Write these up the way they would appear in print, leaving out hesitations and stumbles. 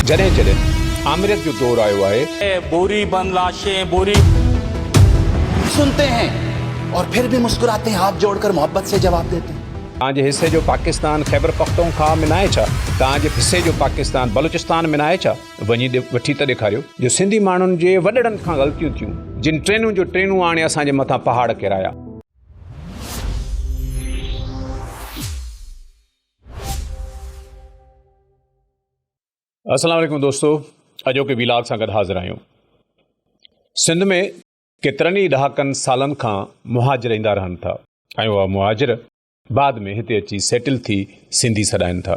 जॾहिं जॾहिं आमिरत जो दौर आयो आहे, बोरी बंद लाशें बोरी सुनते हैं और फिर भी मुस्कुराते हैं, हाथ जोड़कर मोहब्बत से जवाब देते हैं। तव्हांजे हिसे जो पाकिस्तान खैबर पख्तूनख्वा में न आहे छा? तव्हांजे हिसे जो पाकिस्तान बलूचिस्तान में न आहे छा? वञी वठी त ॾेखारियो जो सिंधी माण्हुनि जे वॾड़नि खां ग़लतियूं थियूं, जिन ट्रेनूं आणे असांजे मथां पहाड़ किराया। अस्सलाम वालेकुम दोस्तो, अॼोके वीलाग सां गॾु हाज़िर आहियूं। सिंध में केतिरनि ई ॾहाकनि सालनि खां मुहाजिर ईंदा रहनि था ऐं उहा मुहाजिर बाद में हिते अची सेटल थी सिंधी सॾाइनि था।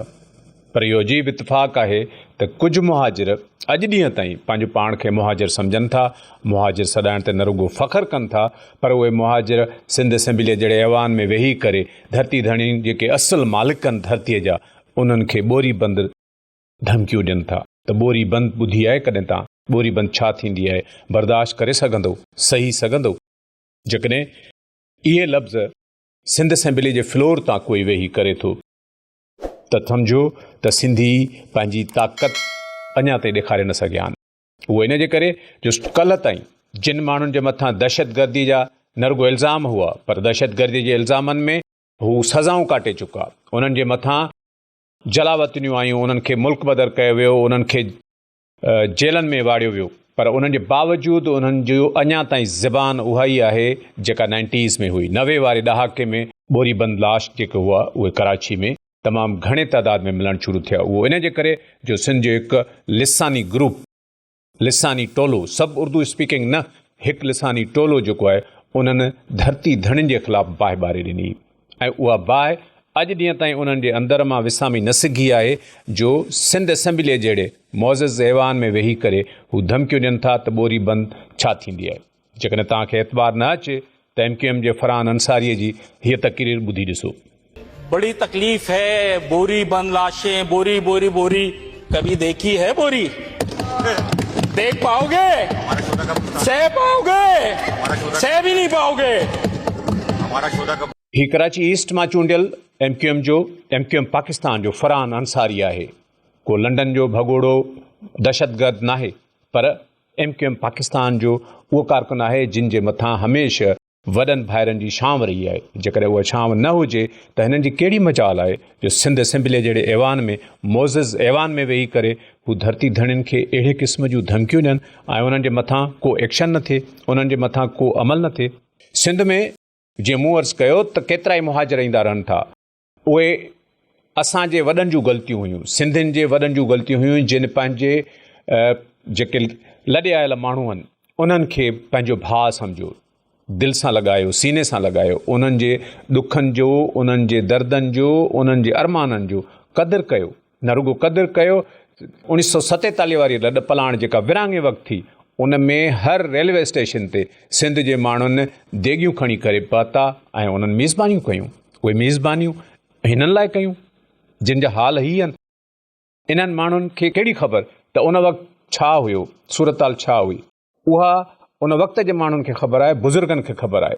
पर इहो अजीब इतफ़ाक़ आहे त कुझु मुहाजिर अॼु ॾींहं ताईं पंहिंजो पाण खे मुहाजिर सम्झनि था, मुहाजिर सॾाइण ते न रुॻो फ़ख़्रु कनि था, पर उहे मुहाजिर सिंध असेंबलीअ जहिड़े ऐवान में वेही करे धरती धणी जेके असुलु मालिक आहिनि धरतीअ जा, उन्हनि खे ॿोरी बंदि धमकियूं ॾियनि था त ॿोरी बंदि ॿुधी आहे कॾहिं तव्हां? ॿोरी बंदि छा थींदी आहे? बर्दाश्त करे सघंदो? सही सघंदो? जेकॾहिं इहे लफ़्ज़ सिंध असेंबली जे फ्लोर तां कोई वेही करे थो त सम्झो त सिंधी पंहिंजी ताक़त अञा ताईं ॾेखारे न सघिया आहिनि। उहो इन जे करे जो कल्ह ताईं जिन माण्हुनि जे मथां दहशतगर्दी जा न रुॻो इल्ज़ाम हुआ, पर दहशतगर्दी जे इल्ज़ामनि में हू सज़ाऊं काटे चुका, उन्हनि जे मथां जलावतनियूं आयूं, उन्हनि खे मुल्क बदर कयो वियो, उन्हनि खे जेलनि में वाड़ियो वियो, पर उन्हनि जे बावजूदु उन्हनि जो अञा ताईं ज़बान उहा ई आहे जेका 90s में हुई। 90 वारे ॾहाके में बोरी बंद लाश जेके हुआ उहे कराची में तमामु घणे तइदाद में मिलणु शुरू थिया। उहो इन जे करे जो सिंध जो हिकु लिसानी ग्रुप, लिसानी टोलो, सभु उर्दू स्पीकिंग न, हिकु लिसानी टोलो जेको आहे उन्हनि धरती धणियुनि जे ख़िलाफ़ु बाहि ॿारे ॾिनी ऐं उहा बाहि अॼु ॾींहं ताईं उन्हनि जे अंदर मां विसामी न सघी आहे जो सिंध असेंबलीअ जहिड़े मोज़ज़ ऐवान में वेही करे हू धमकियूं ॾियनि था त ॿोरी बंदि छा थींदी आहे। जेकॾहिं तव्हांखे एतबार न अचे त MQM जे फरहान अंसारीअ जी हीअ तक़रीर ॿुधी ॾिसो। बड़ी तकलीफ है, बोरी बंद लाशें बोरी बोरी बोरी, कभी देखी है बोरी? देख पाओगे? सह पाओगे? सह भी नहीं पाओगे। ही कराची ईस्ट मां चूंडियल MQM पाकिस्तान जो फरहान अंसारी आहे। को लंडन जो भगोड़ो दहशतगर्द नाहे, पर MQM पाकिस्तान जो उहो कारकुन आहे जिन जे मथां हमेशह वॾनि भाइरनि जी छांव रही आहे। जेकॾहिं उहा छांव न हुजे त हिननि जी कहिड़ी मजाल आहे जो सिंध असेंबलीअ जहिड़े ऐवान में, मोज़ज़ ऐवान में वेही करे हू धरती धणियुनि खे अहिड़े क़िस्म जूं धमकियूं ॾियनि ऐं उन्हनि जे मथां को एक्शन न थिए, उन्हनि जे मथां को अमल न थिए। सिंध में जीअं मूं अर्ज़ु कयो त केतिरा ई मुहाजिर ईंदा रहनि था, उहे असांजे वॾनि जूं ग़लतियूं हुयूं, सिंधियुनि जे वॾनि जूं ग़लतियूं हुयूं जिन पंहिंजे जेके लॾे आयल माण्हू आहिनि उन्हनि खे पंहिंजो भाउ सम्झो, दिलि सां लॻायो, सीने सां लॻायो, उन्हनि जे ॾुखनि जो, उन्हनि जे दर्दनि जो, उन्हनि जे अरमाननि जो क़दुरु कयो। न रुॻो क़दुरु कयो, 1947 वारी लॾ पलाण जेका विरांङे वक़्तु थी, उन में हर रेलवे स्टेशन ते सिंध जे माण्हुनि देगियूं खणी करे पहुता ऐं उन्हनि मेज़बानियूं कयूं। उहे मेज़बानियूं हिननि लाइ कयूं जिन जा हाल ही आहिनि। इन्हनि माण्हुनि खे कहिड़ी ख़बर त उन वक़्तु छा हुयो, सूरताल छा हुई, उहा उन वक़्त जे माण्हुनि खे ख़बर आहे, बुज़ुर्गनि खे ख़बर आहे।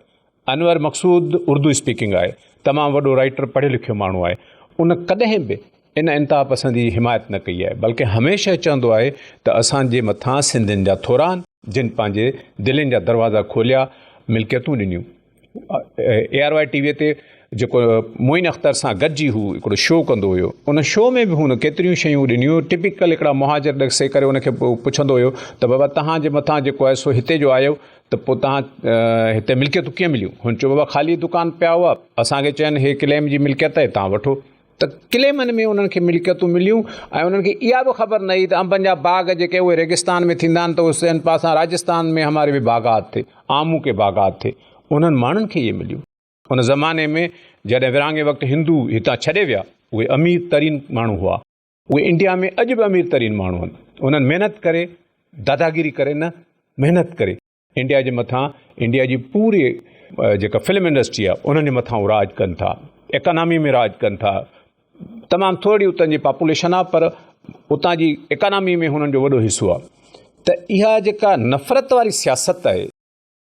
अनवर मक़सूद उर्दू स्पीकिंग आहे, तमामु वॾो राइटर, पढ़ियो लिखियो माण्हू आहे। उन कॾहिं बि इन इंतिहा पसंदी जी हिमायत न कई आहे, बल्कि हमेशह चवंदो आहे त असांजे मथां सिंधियुनि जा थोरा आहिनि जिन पंहिंजे दिलनि जा दरवाज़ा खोलिया, मिल्कियतूं ॾिनियूं। ARY टीवीअ ते जेको मोइन अख़्तर सां गॾिजी हू हिकिड़ो शो कंदो हुयो, उन शो में बि हुन केतिरियूं शयूं ॾिनियूं। टिपिकल हिकिड़ा मुहाजिर ॾिसे करे उनखे पुछंदो हुयो त बाबा तव्हांजे मथां जेको आहे सो हिते जो आयो त पोइ तव्हां हिते मिल्कियतूं कीअं मिलियूं? हुन चयो बाबा ख़ाली दुकान पिया हुआ, असांखे चयनि हे क्लेम जी मिल्कियत आहे, तव्हां वठो। त क्लेमनि में उन्हनि खे मिल्कियतूं मिलियूं ऐं उन्हनि खे इहा बि ख़बर न हुई त अंबनि जा बाग़ जेके उहे रेगिस्तान में थींदा आहिनि त उस पासां राजस्थान में हमारे भी बाग़ात थे, आमू के बाग़ात थे। उन्हनि माण्हुनि खे इहे मिलियूं। उन ज़माने में जॾहिं विरांङे वक़्तु हिंदू हितां छॾे विया, उहे अमीर तरीन माण्हू हुआ। उहे इंडिया में अॼु बि अमीर तरीन माण्हू आहिनि। उन्हनि महिनत करे, दादागिरी करे न, महिनत करे इंडिया जे मथां, इंडिया जी पूरी जेका फिल्म इंडस्ट्री आहे उन्हनि जे मथां राज कनि था, इकॉनमी में राज कनि था। तमामु थोरी उतां जी पॉपुलेशन आहे, पर उतां जी इकॉनमी में हुननि जो वॾो हिसो आहे। त इहा जेका नफ़रत वारी सियासत आहे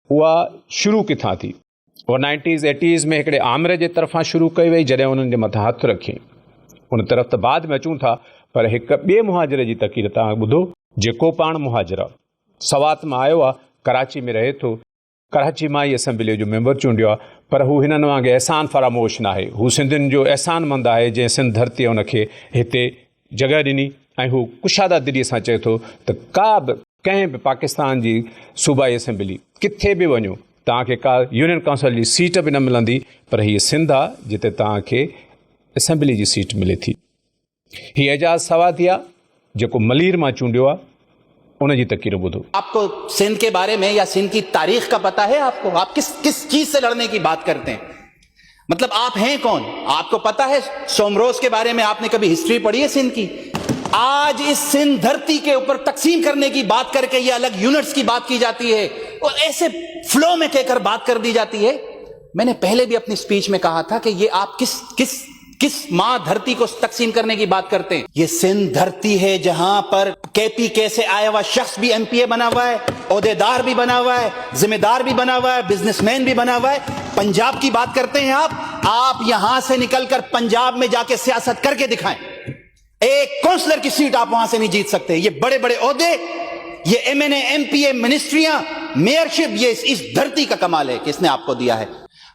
उहा शुरू किथां थी? उहा 90s 80s में हिकिड़े आमिर जे तरफ़ां शुरू कई वई जॾहिं उन्हनि जे मथां हथु रखी। उन तरफ़ त बाद में अचूं था, पर हिकु ॿिए मुहाजिर जी तकीर तव्हां ॿुधो, जेको पाण मुहाजिर आहे, सवात मां आयो आहे, कराची में रहे थो, कराची मां ई असेंबली जो मेंबर चूंडियो आहे, पर हू हिननि वांगुरु अहसान फरामोश न आहे। हू सिंधियुनि जो अहसानमंद आहे जंहिं सिंध धरतीअ हुनखे हिते जॻह ॾिनी ऐं हू कुशादा दिलीअ सां चए थो त का बि कंहिं बि पाकिस्तान जी सूबाई असेंबली किथे बि वञो तव्हांखे का यूनियन काउंसिल जी सीट बि न मिलंदी, पर हीअ सिंध आहे जिते तव्हांखे असेंबली जी सीट मिले थी। हीअ एजाज़ सवातिया जेको मलीर मां चूंडियो आहे, उन जी तकीर ॿुधो। आपको सिंध के बारे में या सिंध की तारीख का पता है? आपको आप किस किस चीज से लड़ने की बात करते हैं? मतलब आप हैं कौन? आपको पता है सोमरोज के बारे में? आपने कभी हिस्ट्री पढ़ी है सिंध की? आज इस सिंध धरती के ऊपर तकसीम करने की बात करके ये अलग यूनिट्स की बात की जाती है और ऐसे फ्लो में कहकर बात कर दी जाती है। मैंने पहले भी अपनी स्पीच में कहा था कि ये आप किस मां धरती को तकसीम करने की बात करते हैं? ये सिंध धरती है जहां पर केपीके से आया हुआ शख्स भी एमपीए बना हुआ है, ओहदेदार भी बना हुआ है, जिम्मेदार भी बना हुआ है, बिजनेसमैन भी बना हुआ है। पंजाब की बात करते हैं आप यहां से निकलकर पंजाब में जाके सियासत करके दिखाएं। एक काउंसलर की सीट आप वहां से नहीं जीत सकते। ये बड़े बड़े ओहदे, ये एमएनए, एमपीए, मिनिस्ट्रियां, मेयरशिप, ये इस धरती का कमाल है कि इसने आपको दिया है।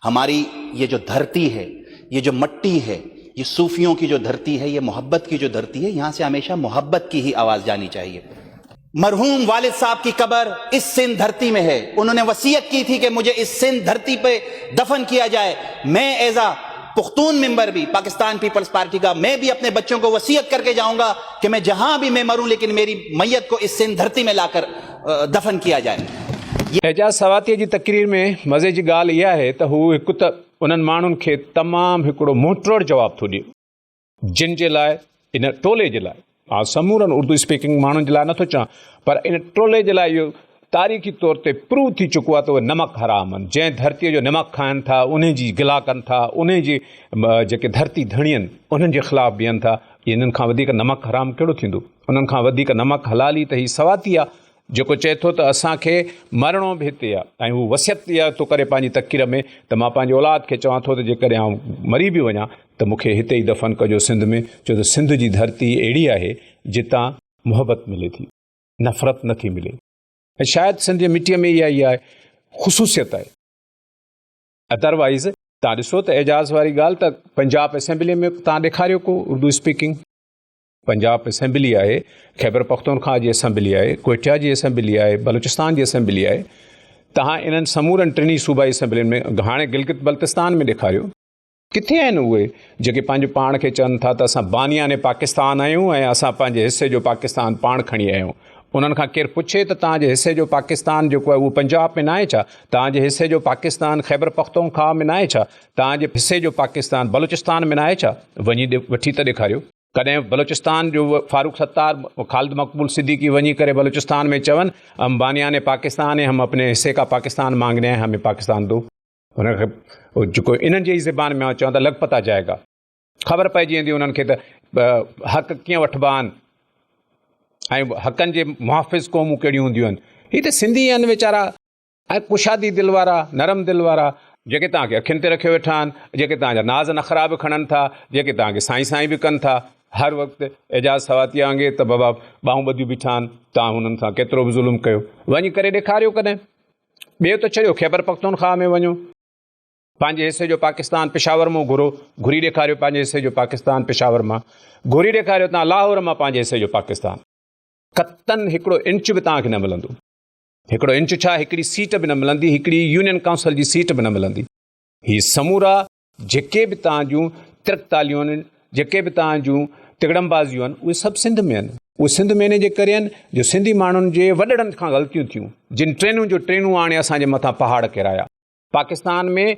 हमारी ये जो धरती है, ये जो मट्टी है, ये सूफियों की जो धरती है, ये मोहब्बत की जो धरती है, यहां से हमेशा मोहब्बत की ही आवाज जानी चाहिए। मरहूम वालिद साहब की कब्र इस सिंध धरती में है। उन्होंने वसीयत की थी कि मुझे इस सिंध धरती पे दफन किया जाए। मैं एज अ पुख्तून मेंबर भी पाकिस्तान पीपल्स पार्टी का, मैं भी अपने बच्चों को वसीयत करके जाऊंगा कि मैं जहां भी मैं मरूं, लेकिन मेरी मैयत को इस सिंध धरती में लाकर दफन किया जाए। एजाज़ सवातीअ जी तकरीर में मज़े जी ॻाल्हि इहा आहे त हू हिकु त उन्हनि माण्हुनि खे तमामु हिकिड़ो मुंहतोड़ जवाबु थो ॾिए, जिन जे लाइ, इन टोले जे लाइ, समूरनि उर्दू स्पीकिंग माण्हुनि जे लाइ नथो चवां, पर इन टोले जे लाइ इहो तारीख़ी तौर ते प्रूव थी चुको आहे त उहे नमक हराम आहिनि। जंहिं धरतीअ जो नमक खाइनि था, उन जी गिला कनि था, उन जी जेके धरती धणी आहिनि उन्हनि जे ख़िलाफ़ु बीहनि था। इन्हनि खां वधीक नमक हराम कहिड़ो थींदो? उन्हनि खां वधीक नमक हलाली त ही सवाती आहे जेको चए थो त असांखे मरणो बि हिते आहे। ऐं हू वसियत इहा थो करे पंहिंजी तकीर में त मां पंहिंजे औलाद खे चवां थो त जेकॾहिं आउं मरी बि वञा त मूंखे हिते ई दफ़न कजो सिंध में, छो त सिंध जी धरती अहिड़ी आहे जितां मुहबत मिले थी, नफ़रत नथी मिले। ऐं शायदि सिंध जी मिटीअ में इहा ई आहे ख़ुशूसियत आहे। अदरवाइज़ तव्हां ॾिसो त एजाज़ वारी ॻाल्हि त पंजाब असेंबली में तव्हां ॾेखारियो को उर्दू स्पीकिंग। पंजाब असेंबली आहे, खैबर पख्तूनख्वा जी असेंबली आहे, क्वेटा जी असेंबली आहे, बलूचिस्तान जी असेंबली आहे। तव्हां इन्हनि समूरनि टिनी सूबाई असेंबलियुनि में, हाणे गिलगित बल्तिस्तान में ॾेखारियो, किथे आहिनि उहे जेके पंहिंजो पाण खे चवनि था त असां बानियाने पाकिस्तान आहियूं ऐं असां पंहिंजे हिसे जो पाकिस्तान पाण खणी आहियूं। उन्हनि खां केरु पुछे त तव्हांजे हिसे जो पाकिस्तान जेको आहे उहो पंजाब में न आहे छा? तव्हांजे हिसे जो पाकिस्तान खैबर पख्तूनख्वा में न आहे छा? तव्हांजे हिसे जो पाकिस्तान बलूचिस्तान में न आहे छा? वञी वठी त ॾेखारियो। कॾहिं बलूचिस्तान जो फारूक सत्तार, ख़ालिद मक़बूल सिद्दीकी वञी करे बलूचिस्तान में चवनि हम बानियाने पाकिस्तान है, हम अपने हिस्से का पाकिस्तान मांगने हैं, हमें पाकिस्तान दो। हुनखे जेको इन्हनि जी ज़बान में चवंदा लॻ पता जाएगा, ख़बर पइजी वेंदी उन्हनि खे त हक़ कीअं वठिबा आहिनि ऐं हक़नि जे मुहाफ़िज़ क़ौमूं कहिड़ियूं हूंदियूं आहिनि। हीअ त सिंधी आहिनि वीचारा, ऐं कुशादी दिलि वारा, नरम दिलि वारा, जेके तव्हांखे अखियुनि ते रखे वेठा आहिनि, जेके तव्हांजा नाज़ नख़रा बि खणनि था, जेके तव्हांखे साईं साईं बि कनि था हर वक़्तु। एजाज़ सवातिया वांगुरु त बाबा ॿाहूं ॿधियूं बीठा आहिनि, तव्हां हुननि सां केतिरो बि ज़ुल्म कयो। वञी करे ॾेखारियो कॾहिं। ॿियो त चढ़ियो खैबर पख्तूनख्वा में वञो, पंहिंजे हिसे जो पाकिस्तान पेशावर मां घुरी ॾेखारियो, पंहिंजे हिसे जो पाकिस्तान पेशावर मां घुरी ॾेखारियो। तव्हां लाहौर मां पंहिंजे हिसे जो पाकिस्तान, कतन हिकिड़ो इंच बि तव्हांखे न मिलंदो। हिकिड़ो इंच छा, हिकिड़ी सीट बि न मिलंदी, हिकिड़ी यूनियन काउंसिल जी सीट बि न मिलंदी। हीअ समूरा जेके बि तव्हां जूं तिरकतालियूं आहिनि, जेके बि तव्हां जूं तिगड़मबाज़ियूं आहिनि, उहे सभु सिंध में आहिनि। उहे सिंध में इन जे करे आहिनि जो सिंधी माण्हुनि जे वॾड़नि खां ग़लतियूं थियूं, जिन ट्रेनुनि जो ट्रेनूं आणे असांजे मथां पहाड़ किराया। पाकिस्तान में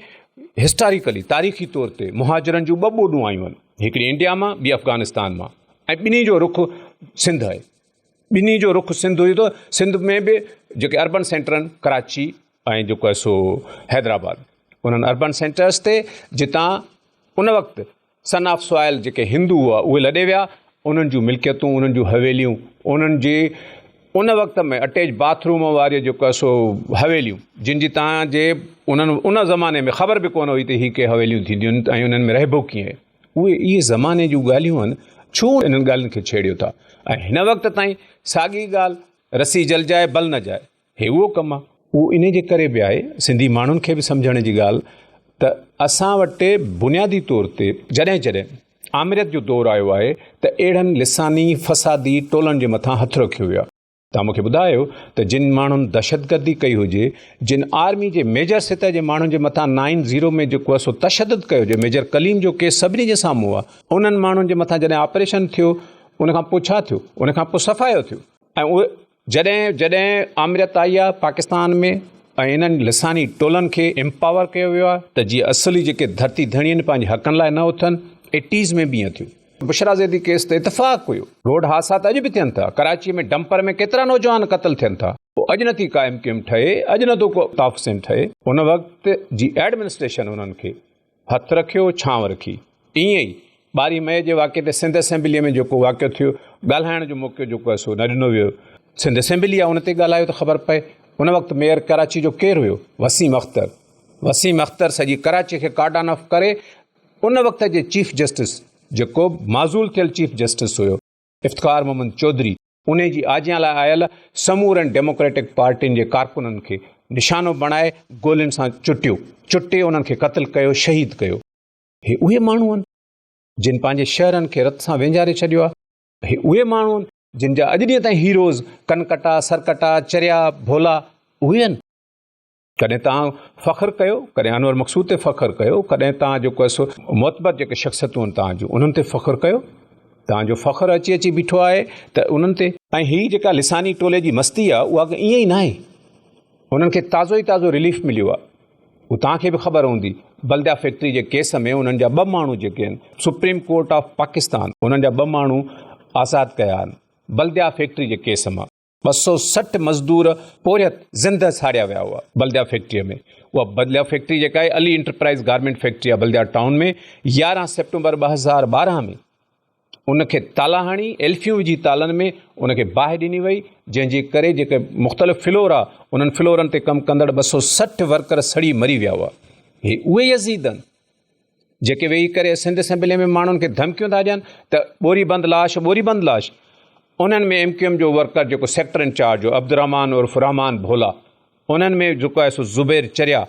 हिस्टोरिकली तारीख़ी तौर ते मुहाजिरनि जूं ॿ ॿोॾूं आयूं आहिनि, हिकिड़ी इंडिया मां, ॿी अफ़गानिस्तान मां, ऐं ॿिन्ही जो रुख़ सिंध आहे। ॿिन्ही जो रुख़ सिंध हुई। त सिंध में बि जेके अर्बन सेंटर आहिनि, कराची ऐं जेको आहे सो हैदराबाद, उन्हनि अर्बन सेंटर्स ते जितां उन वक़्तु सन ऑफ सॉइल जेके हिंदू हुआ उहे लॾे विया, उन्हनि जूं मिल्कियतूं, उन्हनि जूं हवेलियूं, उन्हनि जी उन वक़्त में अटैच बाथरूम वारी जेको आहे सो हवेलियूं, जिन जी तव्हांजे उन्हनि उन ज़माने में ख़बर बि कोन हुई त हीअ के हवेलियूं थींदियूं आहिनि ऐं उन्हनि में रहिबो कीअं आहे। उहे इहे ज़माने जूं ॻाल्हियूं आहिनि। छो इन्हनि ॻाल्हियुनि खे छेड़ियो था ऐं हिन वक़्त ताईं साॻी ॻाल्हि रसी जलजाए बल न जाए हे उहो कमु आहे। उहो इन जे करे बि आहे सिंधी माण्हुनि खे बि सम्झण जी ॻाल्हि त असां वटि बुनियादी तौर ते जॾहिं जॾहिं आमिरत जो दौरु आयो आहे त अहिड़नि लिसानी फसादी टोलनि जे मथां हथु रखियो वियो आहे। तव्हां मूंखे ॿुधायो त जिन माण्हुनि दहशतगर्दी कई हुजे, जिन आर्मी जे मेजर सतह जे माण्हुनि जे मथां 9/0 में जेको आहे सो तशदुद कयो हुजे, मेजर कलीम जो केस सभिनी जे साम्हूं आहे, उन्हनि माण्हुनि जे मथां जॾहिं ऑपरेशन थियो उनखां पोइ छा थियो, उनखां पोइ सफ़ायो थियो। ऐं उहे जॾहिं जॾहिं आमिरत आई आहे पाकिस्तान में ऐं इन्हनि लिसानी टोलनि खे एम्पावर कयो वियो आहे त जीअं असली जेके धरती धणी आहिनि पंहिंजे हक़नि लाइ न उथनि, 80s में बि ईअं थियो। बुशरा ज़ैदी केस ते इतफ़ाक़ हुयो, रोड हादसा त अॼु बि थियनि था, कराची में डंपर में केतिरा नौजवान क़तल थियनि था, पोइ अॼु नथी क़ाइम क़ियम ठहे, अॼु नथो को ताफ़सीन ठहे। उन वक़्त जी एडमिनिस्ट्रेशन उन्हनि खे हथु रखियो, छांव रखी। ईअं ई 12 मई जे वाक़े ते सिंध असेंबलीअ में जेको वाक़ियो थियो, ॻाल्हाइण जो मौक़ो जेको आहे सो न ॾिनो वियो। सिंध असेंबली आहे, उन ते ॻाल्हायो त ख़बर पए। उन वक़्तु मेयर कराची जो केरु हुयो? वसीम अख्तर। वसीम अख्तर सॼी कराची खे कार्डन ऑफ करे उन वक़्त जे चीफ जस्टिस जेको माज़ूल थियल चीफ जस्टिस हुयो इफ्तिखार मोहम्मद चौधरी, उन जी आजियां लाइ आयल समूरनि डेमोक्रेटिक पार्टियुनि जे कारकुननि खे निशानो बणाए गोलियुनि सां चुटे उन्हनि खे क़तल कयो, शहीद कयो। हे उहे माण्हू आहिनि जिन पंहिंजे शहरनि खे रत सां वेंजारे छॾियो आहे। हे उहे माण्हू आहिनि जिन जा अॼु ॾींहं ताईं हीरोज़ कनकटा, सरकटा, चरिया, भोला उहे आहिनि। कॾहिं तव्हां फ़ख्रु कयो, कॾहिं अनवर मक़सूद ते फ़ख्रु कयो, कॾहिं तव्हां जेको आहे सो मुतबर जेके शख़्सियतूं आहिनि तव्हांजूं उन्हनि ते फ़ख्रु कयो। तव्हांजो फ़ख्रु अची बीठो आहे त उन्हनि ते। ऐं हीअ जेका लिसानी टोले जी मस्ती आहे उहा ईअं ई न आहे, उन्हनि खे ताज़ो ई ताज़ो रिलीफ मिलियो आहे। उहो तव्हांखे बि ख़बर हूंदी, बल्दिया फैक्ट्री जे केस में उन्हनि जा 2 माण्हू जेके आहिनि, सुप्रीम कोर्ट ऑफ पाकिस्तान उन्हनि जा 2 माण्हू आज़ादु कया आहिनि बल्दिया फैक्ट्री जे केस मां। 260 मज़दूर पोरियत ज़िंदा साड़िया विया हुआ बल्दिया फैक्ट्रीअ में। उहा बल्दिया फैक्ट्री जेका आहे अली इंटरप्राइज़ गारमेंट फैक्ट्री आहे बल्दिया टाउन में। 11 सेप्टेंबर 2012 में उनखे ताला हणी, एल्फियूं विझी तालनि में उनखे बाहि ॾिनी वई, जंहिंजे करे जेके मुख़्तलिफ़ फ्लोर आहे उन्हनि फ्लोरनि ते कमु कंदड़ 260 वर्कर सड़ी मरी विया हुआ। हे उहे यज़ीद आहिनि जेके वेही करे सिंध असेंबली में माण्हुनि खे धमकियूं था ॾियनि त ॿोरी बंद लाश, ॿोरी बंद लाश। उन्हनि में MQM जो वर्कर जेको सेक्टर इंचार्ज हो अब्दुर्रहमान उर्फ़ रहमान भोला, उन्हनि में जेको आहे सो ज़ुबैर चरिया,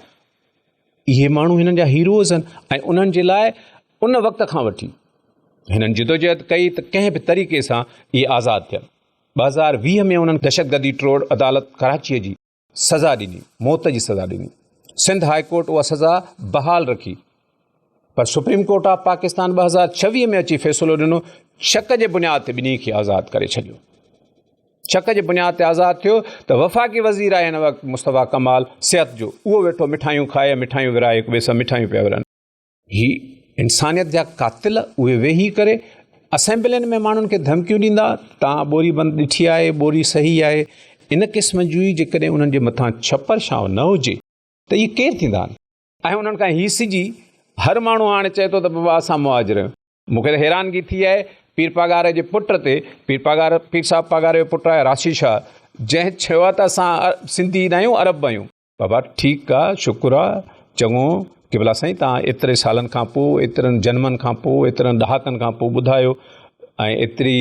इहे माण्हू हिननि जा हीरोज़ आहिनि। ऐं उन्हनि जे लाइ उन वक़्त खां वठी हिननि जिदोजहद कई त कंहिं बि तरीक़े सां इहे आज़ादु थिया। 2020 में उन्हनि दहशतगर्दी ट्रोड़ अदालत कराचीअ जी सज़ा ॾिनी, मौत जी सज़ा ॾिनी। सिंध हाई कोर्ट उहा सज़ा बहाल रखी, पर सुप्रीम कोर्ट ऑफ पाकिस्तान 2026 में अची फ़ैसिलो ॾिनो, शक जे बुनियाद ते ॿिन्ही खे आज़ादु करे छॾियो। शक जे बुनियाद ते आज़ादु थियो त वफ़ाक़ी वज़ीर आहे हिन वक़्तु मुस्तफ़ा कमाल सिहत जो, उहो वेठो मिठायूं खाए, मिठायूं विराए, हिक ॿिए सां मिठायूं पिया विरहनि। ही इंसानियत जा कातिल उहे वेही करे असेंबलियुनि में माण्हुनि खे धमकियूं ॾींदा, तव्हां ॿोरी बंदि ॾिठी आहे, ॿोरी सही आहे, इन क़िस्म जूं ई जेकॾहिं उन्हनि जे मथां छपर छांव न हुजे त इहे केरु थींदा आहिनि। ऐं उन्हनि खां हीअ सिजी हर माण्हू हाणे चए थो त बाबा असां मुहाजिर आहियूं। मूंखे त हैरानगी थी आहे पीर पगार जे पुट ते, पीर साहिब पगार जो पुटु आहे राशिद शाह, जंहिं चयो आहे त असां सिंधी न आहियूं, अरब आहियूं। बाबा ठीकु आहे, शुक्र आहे, चङो कि भला साईं तव्हां एतिरे सालनि खां पोइ, एतिरनि जनमनि खां पोइ, एतिरनि ॾहाकनि खां पोइ ॿुधायो ऐं एतिरी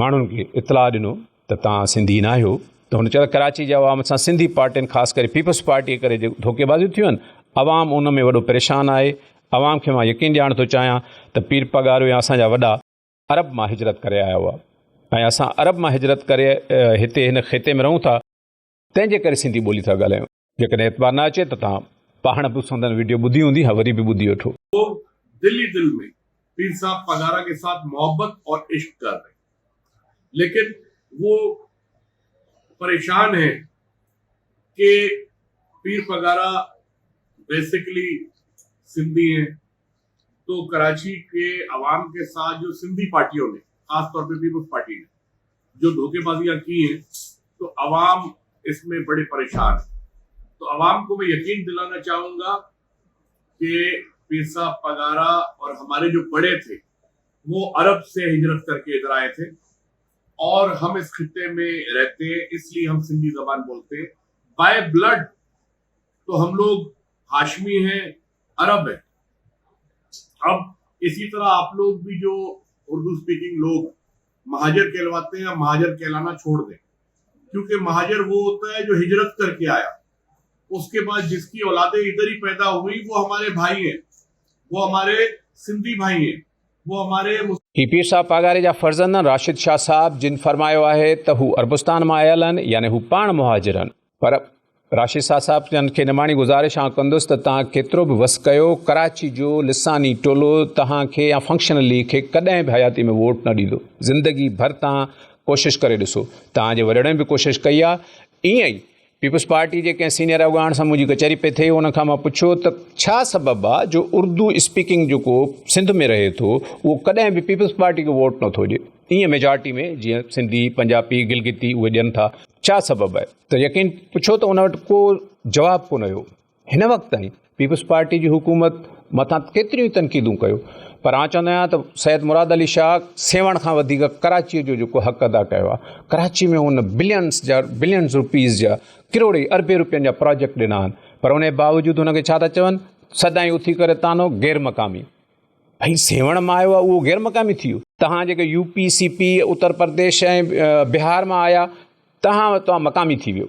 माण्हुनि खे इतलाह ॾिनो त तव्हां सिंधी न आहियो। त हुन चयो कराची जे अवाम सां सिंधी पार्टियुनि ख़ासि करे पीपल्स पार्टीअ करे जेको धोखेबाज़ियूं थियूं आहिनि, अवाम उन में वॾो परेशान आहे। अवाम खे मां यकीन ॾियारणु थो चाहियां त पीर पगार या असांजा वॾा अरब मां हिजरत करे आया हुआ ऐं असां अरब मां हिजरत करे हिते हिन ख़िते में रहूं था, तंहिंजे करे सिंधी ॿोली था ॻाल्हायूं। जेकॾहिं एतबार न अचे त तव्हां पाण बि संदन वीडियो ॿुधी हूंदी, हा वरी बि ॿुधी वठो। वो दिल ही दिल में पीर साहब पगारा के साथ मोहब्बत और इश्क कर रहे, लेकिन वो परेशान है कि पीर पगारा बेसिकली सिंधी हैं, तो कराची के अवाम के साथ जो सिंधी पार्टियों ने, खासतौर पे पीपल्स पार्टी ने जो धोखेबाजियां की हैं, तो अवाम इसमें बड़े परेशान है। तो अवाम को मैं यकीन दिलाना चाहूंगा कि पीर साहब पगारा और हमारे जो बड़े थे वो अरब से हिजरत करके इधर आए थे और हम इस खित्ते में रहते हैं, इसलिए हम सिंधी जबान बोलते हैं। बाय ब्लड तो हम लोग हाशमी हैं, अरब है। अब इसी तरह आप लोग भी जो उर्दू स्पीकिंग लोग महाजर कहलवाते हैं, महाजर कहलाना छोड़ दें, क्योंकि महाजर वो होता है जो हिजरत करके आया, उसके बाद जिसकी औलादें इधर ही पैदा हुई वो हमारे भाई हैं, वो हमारे सिंधी भाई हैं, वो हमारे ही पीर साहब पागारे जा फर्ज़ंद राशिद शाह साहब जिन फरमायो आहे त हू अरबस्तान मां आयल आहिनि, यानी हू पाण मुहाजिर आहिनि। पर राशिद शाह साहब जन खे निमाणी गुज़ारिश कंदुसि त तव्हां केतिरो बि वस कयो, कराची जो लिसानी टोलो तव्हांखे या फंक्शनली खे कॾहिं बि हयाती में वोट न ॾींदो। ज़िंदगी भर तव्हां कोशिशि करे ॾिसो, तव्हांजे वॾड़नि बि कोशिशि कई आहे। ईअं ई पीपल्स पार्टी जे कंहिं सीनियर अॻुवान सां मुंहिंजी कचहरी पे थिए, उनखां मां पुछियो त छा सबबु आहे जो उर्दू स्पीकिंग जेको सिंध में रहे थो उहो कॾहिं बि पीपल्स पार्टी खे वोट नथो ॾिए। ईअं मेजॉरिटी में जीअं सिंधी, पंजाबी, गिलगिती उहे ॾियनि था, छा सबबु आहे? त यकीन पुछो त उन वटि को जवाबु कोन हुयो। हिन वक़्तु ताईं पीपल्स पार्टी जी हुकूमत मथां केतिरियूं तनक़ीदूं कयो, पर आउं चवंदो आहियां त सैयद मुराद अली शाह सेवण खां वधीक कराचीअ जो जेको हक़ अदा कयो आहे। कराची में हुन बिलियंस रुपीज़ जा किरोड़े अरबे रुपयनि जा प्रोजेक्ट ॾिना आहिनि, पर उन जे बावजूदि हुनखे छा था चवनि, सदाईं उथी करे तानो गैर मक़ामी। भई सेवण मां आयो आहे उहो गैर मक़ामी थी वियो। तव्हां जेके यूपी, सीपी, उत्तर प्रदेश ऐं बिहार मां आया, तव्हां मक़ामी थी वियो।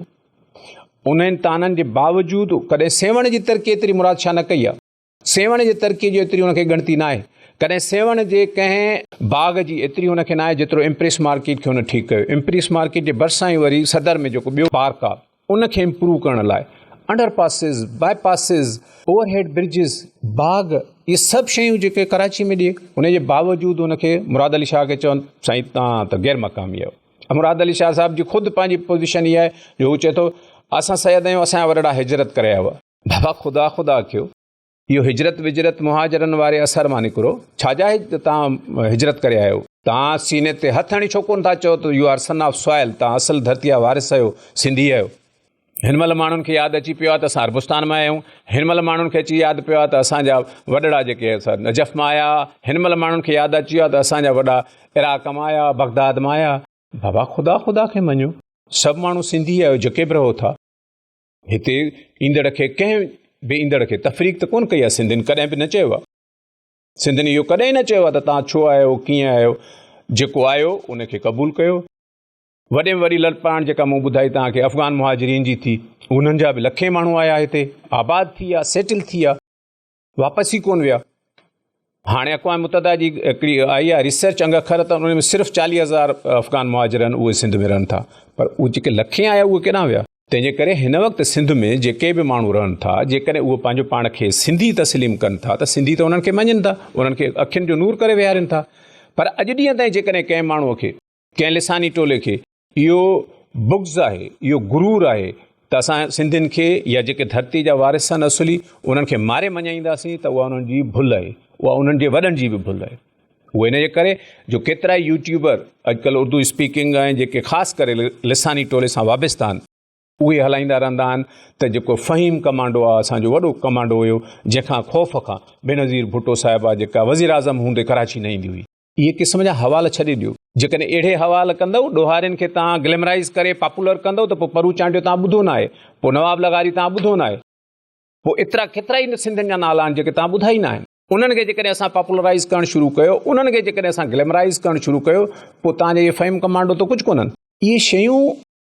उन्हनि ताननि जे बावजूदि कॾहिं सेवण जी तरक़ी एतिरी मुराद शाह न कई आहे। सेवण जी तरक़ी जो एतिरी हुनखे ॻणती न आहे। कॾहिं सेवण जे कंहिं बाग़ जी एतिरी हुनखे न आहे जेतिरो इम्प्रेस मार्केट खे हुन ठीकु कयो। इम्प्रेस मार्केट जे भरिसां ई वरी सदर में जेको ॿियो पार्क आहे उनखे इम्प्रूव करण लाइ अंडरपासिस, बाईपासिस, ओवरहेड ब्रिजिस, बाग़, इहे सभु शयूं जेके कराची में ॾिए, उनजे बावजूदि हुनखे मुराद अली शाह खे चवनि साईं तव्हां त गैर मक़ामी आहियो। मुराद अली शाह साहिब जी ख़ुदि पंहिंजी पोज़ीशन इहा आहे जो हू चए थो असां सैयद आहियूं, असांजा वॾड़ा हिजरत करे आया हुआ। बाबा ख़ुदा कयो, इहो हिजरत विजरत मुहाजरनि वारे असर मां निकिरो। छाजा तव्हां हिजरत करे आहियो? तव्हां सीने ते हथ हणी छो कोन था चओ त you are son of soil, तव्हां असल धरती जा वारिस आहियो, सिंधी आहियो। हिन महिल माण्हुनि खे यादि अची पियो आहे त असां अरबस्तान मां आहियूं। हिन महिल माण्हुनि खे अची यादि पियो आहे त असांजा वॾड़ा जेके असां नजफ़ मां आया। हिन महिल माण्हुनि खे यादि अची वियो आहे त असांजा वॾा इराक़ मां आया, बगदाद मां आया। बाबा ख़ुदा खे मञो, सभु माण्हू सिंधी आहियो जेके बि रहो था। हिते ईंदड़ खे कंहिं बि ईंदड़ खे तफ़रीक़ त कोन कई आहे सिंधियुनि, कॾहिं बि न चयो आहे। सिंधियुनि इहो कॾहिं न चयो आहे त तव्हां छो आहियो, कीअं आहियो। जेको आहियो उनखे क़बूलु कयो। वॾे में वॾी लड़पाण जेका मूं ॿुधाई तव्हांखे अफ़गान मुहाजिरीन जी थी, उन्हनि जा बि लखे माण्हू आया हिते, आबाद थी विया, सेटल थी विया, वापसि ई कोन विया। हाणे अक़वाम मुतहदा जी हिकिड़ी आई आहे रिसर्च अंग अखर, त उन में सिर्फ़ु 40,000 अफ़गान मुहाजिर आहिनि, उहे सिंध में रहनि था। पर उहे जेके लखे आया उहे केॾांहुं विया? तंहिंजे करे हिन वक़्तु सिंध में जेके बि माण्हू रहनि था, जेकॾहिं उहे पंहिंजो पाण खे सिंधी तस्लीम कनि था त सिंधी त उन्हनि खे मञनि था, उन्हनि खे अखियुनि जो नूर करे विहारनि था। पर अॼु ॾींहं ताईं जेकॾहिं कंहिं माण्हूअ खे, कंहिं लिसानी टोले खे इहो बुग़्ज़ आहे, इहो गुरूर आहे त असां सिंधियुनि खे या जेके धरती जा वारिस आहिनि असुली, उन्हनि खे मारे मञाईंदासीं, त उहा उन्हनि जी भुल आहे, उहा उन्हनि जे वॾनि जी बि भुल आहे। उहे इन जे करे जो केतिरा ई यूट्यूबर अॼुकल्ह उर्दू स्पीकिंग ऐं जेके ख़ासि करे लिसानी टोले सां वाबस्ता आहिनि, उहे हलाईंदा रहंदा आहिनि त जेको फ़हीम कमांडो आहे, असांजो वॾो कमांडो हुयो, जंहिंखां ख़ौफ़ खां बेनज़ीर भुट्टो साहिबा जेका वज़ीर आज़म हूंदे कराची न ईंदी हुई, इहे क़िस्म जा हवाला छॾे ॾियो। जेकॾहिं अहिड़े हवाला कंदव, ॾोहारियुनि खे तव्हां ग्लैमराइज़ करे पॉपुलर कंदव, त पोइ परू चांडियो तव्हां ॿुधो न आहे, पोइ नवाब लगारी तव्हां ॿुधो न आहे, पोइ एतिरा केतिरा ई सिंधियुनि जा नाला आहिनि जेके तव्हां ॿुधा ई न आहिनि। उन्हनि खे जेकॾहिं असां पॉपुलराइज़ करणु शुरू कयो, उन्हनि खे जेकॾहिं असां ग्लैमराइज़ करणु शुरू कयो, पोइ तव्हांजे इहे फ़हीम कमांडो त कुझु कोन्हनि। इहे शयूं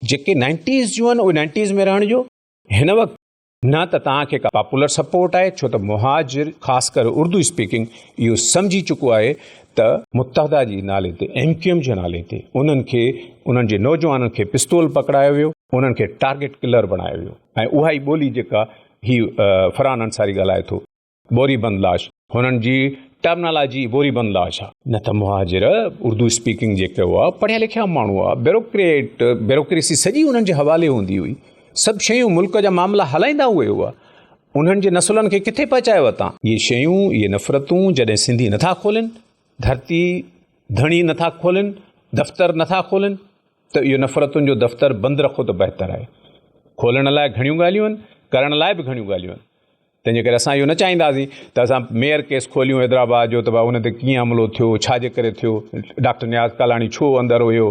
जेके 90s जूं आहिनि, उहे 90s में रहण जो। हिन वक़्तु न त तव्हांखे का पॉपुलर सपोर्ट आहे, छो त मुहाजिर ख़ासि करे उर्दू स्पीकिंग इहो सम्झी चुको आहे त मुत्तहदा जी नाले ते, MQM जे नाले ते उन्हनि खे, उन्हनि जे नौजवाननि खे पिस्तौल पकड़ायो वियो, उन्हनि खे टारगेट किलर बणायो वियो। ऐं उहा ई ॿोली जेका ही फरहान अंसारी ॻाल्हाए थो, बोरीबंद लाश, हुननि जी टर्मिनोलॉजी बोरीबंद लाश आहे। न त मुहाजिर उर्दू स्पीकिंग जेके हुआ पढ़िया लिखिया माण्हू आहे, ब्यूरोक्रेसी सॼी उन्हनि जे हवाले हूंदी हुई, सभु शयूं मुल्क जा मामला हलाईंदा उहे हुआ। उन्हनि जे नसुलनि खे किथे पहुचायो तव्हां? इहे शयूं, इहे नफ़रतूं जॾहिं सिंधी नथा खोलनि, धरती धणी नथा खोलनि, दफ़्तर नथा खोलनि, त इहो नफ़रतुनि जो दफ़्तर बंदि रखो त बहितरु आहे। खोलण लाइ घणियूं ॻाल्हियूं आहिनि, करण लाइ बि घणियूं ॻाल्हियूं आहिनि। तंहिंजे करे असां इहो न चाहींदासीं त असां मेयर केस खोलियूं हैदराबाद जो, त भाउ हुन ते कीअं हमिलो थियो, छाजे करे थियो, डॉक्टर नियाज़ कालाणी छो अंदरि हुयो,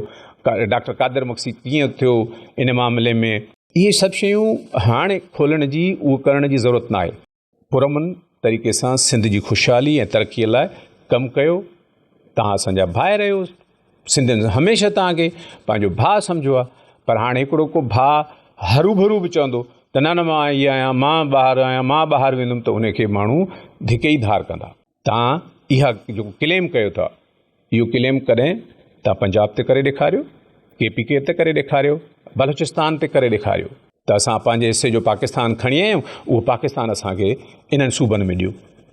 डॉक्टर कादिर मक्सी कीअं थियो इन मामले में। इहे सभु शयूं हाणे खोलण जी, उहो करण जी ज़रूरत न आहे। पुरमन तरीक़े सां सिंध जी ख़ुशहाली ऐं तरक़ीअ लाइ कमु कयो, तव्हां असांजा भाउ रहियो, सिंधियुनि हमेशह तव्हांखे पंहिंजो भाउ सम्झो आहे। पर हाणे हिकिड़ो को भाउ हरू भरू बि चवंदो त न मां हीअ आहियां, मां ॿाहिरि वेंदुमि, त उनखे माण्हू धिके ई धार कंदा। तव्हां इहा जेको क्लेम कयो था, इहो क्लेम कॾहिं तव्हां पंजाब ते करे ॾेखारियो, KPK ते करे ॾेखारियो, बलूचिस्तान ते करे ॾेखारियो त असां पंहिंजे हिसे जो पाकिस्तान खणी आया आहियूं, उहो पाकिस्तान असांखे इन्हनि सूबनि में ॾियो।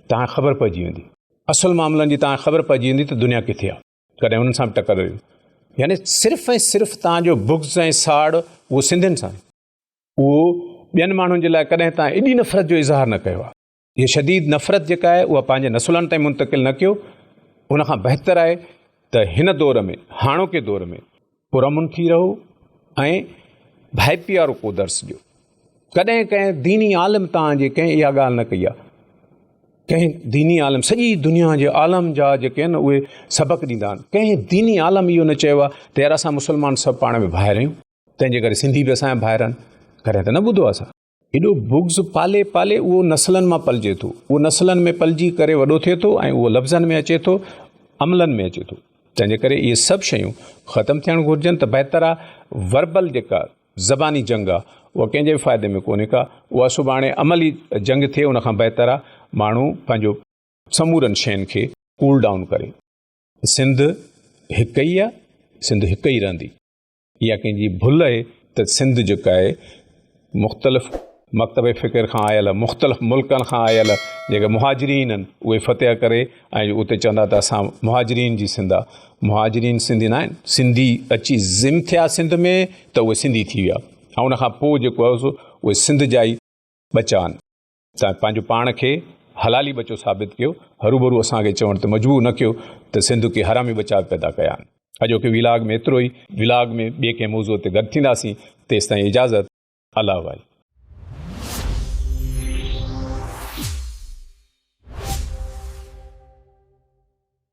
तव्हांखे ख़बर पइजी वेंदी, असुलु मामलनि जी तव्हांखे ख़बर पइजी वेंदी त दुनिया किथे आहे, कॾहिं उन्हनि सां बि टकर रहियो। यानी सिर्फ़ु ऐं सिर्फ़ु तव्हांजो बुग़्ज़ ऐं साड़ उहो सिंधियुनि सां, उहो ॿियनि माण्हुनि जे लाइ कॾहिं तव्हां एॾी नफ़रत जो इज़हार न कयो आहे। इहा शदीद नफ़रत जेका आहे उहा पंहिंजे नसुलनि ताईं मुंतक़िल न कयो। उनखां बहितर आहे त हिन दौर में, हाणोके दौर में पुरअमन थी रहो ऐं भाइपियारो को दर्स ॾियो। कॾहिं कंहिं दीनी आलिम तव्हांजे कंहिं इहा ॻाल्हि न कई आहे, कंहिं दीनी आलम, सॼी दुनिया जे आलम जा जेके आहिनि उहे सबक़ ॾींदा आहिनि। कंहिं दीनी आलम इहो न चयो आहे त यार असां मुस्लमान सभु पाण में भाइर आहियूं, तंहिंजे करे सिंधी बि असांजा भाइर आहिनि, कॾहिं त न ॿुधो आहे असां। एॾो बुग़्ज़ पाले पाले उहो नसलनि मां पलिजे थो, उहो नसलनि में पलिजी करे वॾो थिए थो ऐं उहो लफ़्ज़नि में अचे थो, अमलनि में अचे थो। तंहिंजे करे इहे सभु शयूं ख़तमु थियणु घुरिजनि। त बहितर आहे वर्बल जेका ज़बानी जंग आहे उहा कंहिंजे बि फ़ाइदे में कोन्हे का, उहा सुभाणे अमली जंग थिए। उनखां बहितर आहे माण्हू पंहिंजो समूरनि शयुनि खे कूल डाउन करे। सिंध हिकु ई आहे, सिंध हिकु ई रहंदी। इहा कंहिंजी भुल आहे त सिंध जेका आहे मुख़्तलिफ़ मकतब फ़िक्र खां आयल, मुख़्तलिफ़ मुल्कनि खां आयल जेके मुहाजिरीन आहिनि उहे फ़तह करे ऐं उते चवंदा त असां मुहाजिरीन जी सिंध आहे। मुहाजिरीन सिंधी न आहिनि, सिंधी अची ज़िम थिया सिंध में त उहे सिंधी थी विया, ऐं उनखां पोइ जेको आहे उहे सिंध जा ई बचा आहिनि। तव्हां पंहिंजो पाण खे हलाली बचो साबित कयो, हरूभरू असांखे चवण ते मजबूर न कयो त सिंध के हरामी बचा पैदा कया आहिनि। अॼोके विलाग में एतिरो ई। विलाग में ॿिए कंहिं मौज़ूअ ते गॾु थींदासीं, तेसिताईं इजाज़त। अल्लाह वाली।